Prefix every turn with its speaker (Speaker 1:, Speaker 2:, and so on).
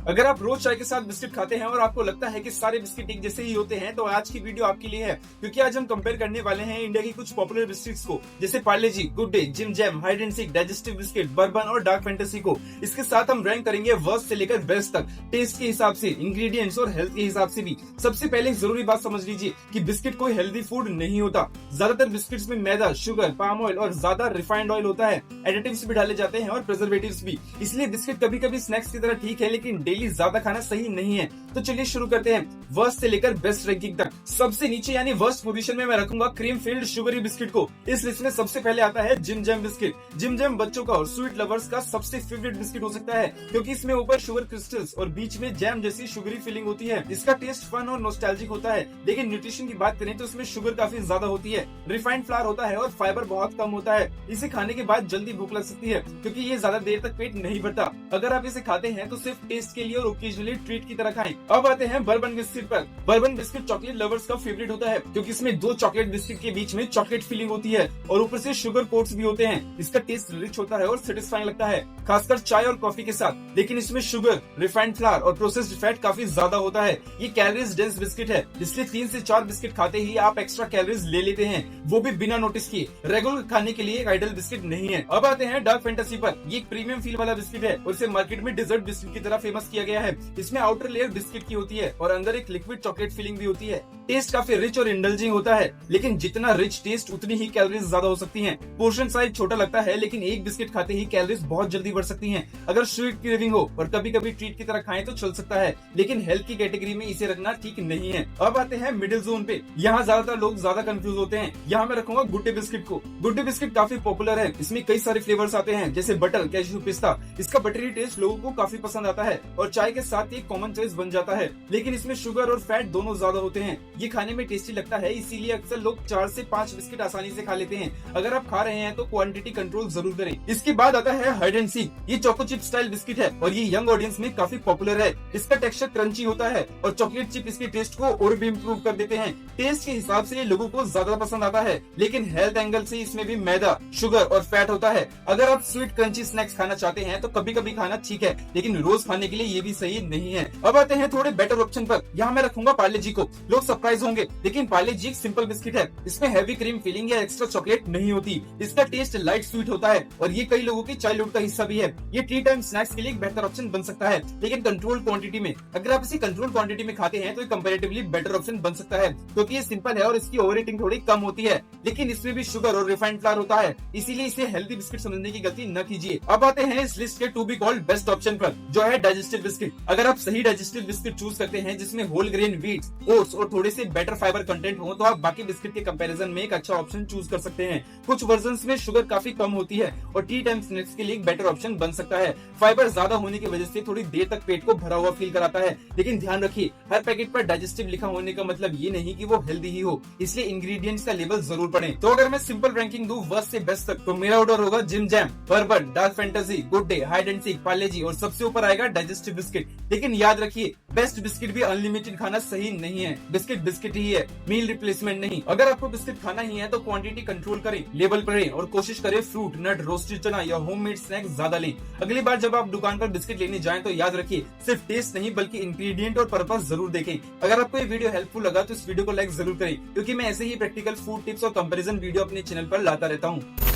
Speaker 1: अगर आप रोज चाय के साथ बिस्किट खाते हैं और आपको लगता है कि सारे बिस्किट एक जैसे ही होते हैं, तो आज की वीडियो आपके लिए है, क्योंकि आज हम कंपेयर करने वाले हैं इंडिया की कुछ पॉपुलर बिस्किट्स को, जैसे Parle G, Good Day, Jim Jam, Hide and Seek, digestive biscuit, Bourbon और डार्क फैंटेसी को। इसके साथ हम रैंक करेंगे वर्स्ट से लेकर बेस्ट तक, टेस्ट के हिसाब से, इंग्रेडिएंट्स और हेल्थ के हिसाब से भी। सबसे पहले एक जरूरी बात समझ लीजिए कि बिस्किट कोई हेल्दी फूड नहीं होता। ज्यादातर बिस्किट्स में मैदा, शुगर, पाम ऑयल और ज्यादा रिफाइंड ऑयल होता है। एडिटिव्स भी डाले जाते हैं और प्रिजर्वेटिव्स भी। इसलिए बिस्किट कभी कभी स्नैक्स की तरह ठीक है, लेकिन डेली ज्यादा खाना सही नहीं है। तो चलिए शुरू करते हैं वर्स्ट से लेकर बेस्ट रैंकिंग तक। सबसे नीचे यानी वर्स्ट पोजीशन में मैं रखूंगा क्रीम फिल्ड शुगरी बिस्किट को। इस लिस्ट में सबसे पहले आता है Jim Jam biscuit. Jim Jam बच्चों का और स्वीट लवर्स का सबसे फेवरेट बिस्किट हो सकता है, क्योंकि इसमें ऊपर शुगर क्रिस्टल्स और बीच में जैम जैसी शुगरी फीलिंग होती है। इसका टेस्ट फन और नॉस्टैल्जिक होता है, लेकिन न्यूट्रिशन की बात करें तो इसमें शुगर काफी ज्यादा होती है, रिफाइंड फ्लावर होता है और फाइबर बहुत कम होता है। इसे खाने के बाद जल्दी भूख लग सकती है, क्योंकि ये ज्यादा देर तक पेट नहीं भरता। अगर आप इसे खाते हैं तो सिर्फ टेस्ट के लिए और ओकेजनली ट्रीट की तरह खाएं। अब आते हैं बर्बन बिस्किट पर। बर्बन बिस्किट चॉकलेट लवर्स का फेवरेट होता है, क्योंकि इसमें दो चॉकलेट बिस्किट के बीच में चॉकलेट फीलिंग होती है और ऊपर से शुगर कोट्स भी होते हैं। इसका टेस्ट रिच होता है और सेटिस्फाइंग लगता है, खासकर चाय और कॉफी के साथ। लेकिन इसमें शुगर, रिफाइंड फ्लावर और प्रोसेस्ड फैट काफी ज्यादा होता है। ये कैलोरीज डेंस बिस्किट है, इसलिए 3 से 4 बिस्किट खाते ही आप एक्स्ट्रा कैलोरीज ले लेते हैं, वो भी बिना नोटिस किए। रेगुलर खाने के लिए एक आइडियल बिस्किट नहीं है। अब आते हैं डार्क फैंटेसी पर। ये एक प्रीमियम फील वाला बिस्किट है और इसे मार्केट में डेजर्ट बिस्किट की तरह फेमस किया गया है। इसमें आउटर लेयर बिस्किट की होती है और अंदर एक लिक्विड चॉकलेट फीलिंग भी होती है। टेस्ट काफी रिच और इंडल्जिंग होता है, लेकिन जितना रिच टेस्ट उतनी ही कैलोरीज ज्यादा हो सकती हैं। पोर्शन साइज छोटा लगता है, लेकिन एक बिस्किट खाते ही कैलोरीज बहुत जल्दी बढ़ सकती हैं। अगर स्वीट क्रेविंग हो और कभी कभी ट्रीट की तरह खाएं तो चल सकता है, लेकिन हेल्थ की कैटेगरी में इसे रखना ठीक नहीं है। अब आते हैं मिडिल जोन पे। यहाँ ज्यादातर लोग ज्यादा कंफ्यूज होते हैं। यहाँ मैं रखूंगा गुड डे बिस्किट को। गुड डे बिस्किट काफी पॉपुलर है। इसमें कई सारे फ्लेवर्स आते हैं, जैसे बटर, कैश्यू, पिस्ता। इसका बटरी टेस्ट लोगों को काफी पसंद आता है और चाय के साथ एक कॉमन चॉइस बन जाता है। लेकिन इसमें शुगर और फैट दोनों ज्यादा होते हैं। ये खाने में टेस्टी लगता है, इसीलिए अक्सर लोग 4 से 5 बिस्किट आसानी से खा लेते हैं। अगर आप खा रहे हैं तो क्वांटिटी कंट्रोल जरूर करें। इसके बाद आता है हाइड एंड सीक। ये चोको चिप स्टाइल बिस्किट है और ये यंग ऑडियंस में काफी पॉपुलर है। इसका टेक्सचर क्रंची होता है और चॉकलेट चिप इसके टेस्ट को और भी इम्प्रूव कर देते हैं। टेस्ट के हिसाब से ये लोगों को ज्यादा पसंद आता है, लेकिन हेल्थ एंगल से इसमें भी मैदा, शुगर और फैट होता है। अगर आप स्वीट क्रंची स्नैक्स खाना चाहते हैं तो कभी कभी खाना ठीक है, लेकिन रोज खाने के लिए ये भी सही नहीं है। अब आते हैं थोड़े बेटर ऑप्शन पर। यहाँ मैं रखूंगा पार्ले जी को। लोग सरप्राइज होंगे, लेकिन पार्ले जी एक सिंपल बिस्किट है। इसमें हैवी क्रीम फीलिंग या एक्स्ट्रा चॉकलेट नहीं होती। इसका टेस्ट लाइट स्वीट होता है और ये कई लोगों की चाइल्डहुड का हिस्सा भी है। ये टी टाइम स्नैक्स के लिए एक बेहतर ऑप्शन बन सकता है, लेकिन कंट्रोल क्वांटिटी में। अगर आप इसे कंट्रोल क्वांटिटी में खाते हैं तो कंपैरेटिवली बेटर ऑप्शन बन सकता है, क्योंकि ये सिंपल है और इसकी ओवर ईटिंग थोड़ी कम होती है। लेकिन इसमें भी शुगर और रिफाइंड फ्लावर होता है, इसीलिए इसे हेल्दी बिस्किट समझने की गलती न कीजिए। अब आते हैं इस लिस्ट के to be called best option पर, जो है डाइजेस्टिव बिस्किट। अगर आप सही डाइजेस्टिव बिस्किट चूज करते हैं, जिसमें होल ग्रेन व्हीट, ओट्स और थोड़े से बेटर फाइबर कंटेंट हो, तो आप बाकी बिस्किट के कंपैरिजन में एक अच्छा ऑप्शन चूज कर सकते हैं। कुछ वर्जन्स में शुगर काफी कम होती है और टी टाइम स्नैक्स के लिए एक बेटर ऑप्शन बन सकता है। फाइबर ज्यादा होने की वजह से थोड़ी देर तक पेट को भरा हुआ फील कराता है, लेकिन ध्यान रखिए, हर पैकेट पर डाइजेस्टिव लिखा होने का मतलब ये नहीं कि वो हेल्दी ही हो, इसलिए इंग्रेडिएंट्स का लेवल जरूर पढ़ें। तो अगर मैं सिंपल रैंकिंग दूं वर्स्ट से बेस्ट तक, तो मेरा ऑर्डर होगा Jim Jam, Bourbon, Dark Fantasy, Good Day, Hide and Seek, Parle G और सबसे ऊपर आएगा डाइजेस्टिव बिस्किट। लेकिन याद रखिए, बेस्ट बिस्किट भी अनलिमिटेड खाना सही नहीं है। बिस्किट बिस्किट ही है, मील रिप्लेसमेंट नहीं। अगर आपको बिस्किट खाना ही है तो क्वांटिटी कंट्रोल करें, लेबल पढ़ें और कोशिश करें फ्रूट, नट, रोस्टेड चना या होममेड स्नैक्स ज्यादा लें। अगली बार जब आप दुकान पर बिस्किट लेने जाएं तो याद रखिए, सिर्फ टेस्ट नहीं बल्कि इंग्रेडिएंट और पर्पस जरूर देखें। अगर आपको ये वीडियो हेल्पफुल लगा तो इस वीडियो को लाइक जरूर करें, क्योंकि मैं ऐसे ही प्रैक्टिकल फूड टिप्स और कंपैरिजन वीडियो अपने चैनल पर लाता रहता हूँ।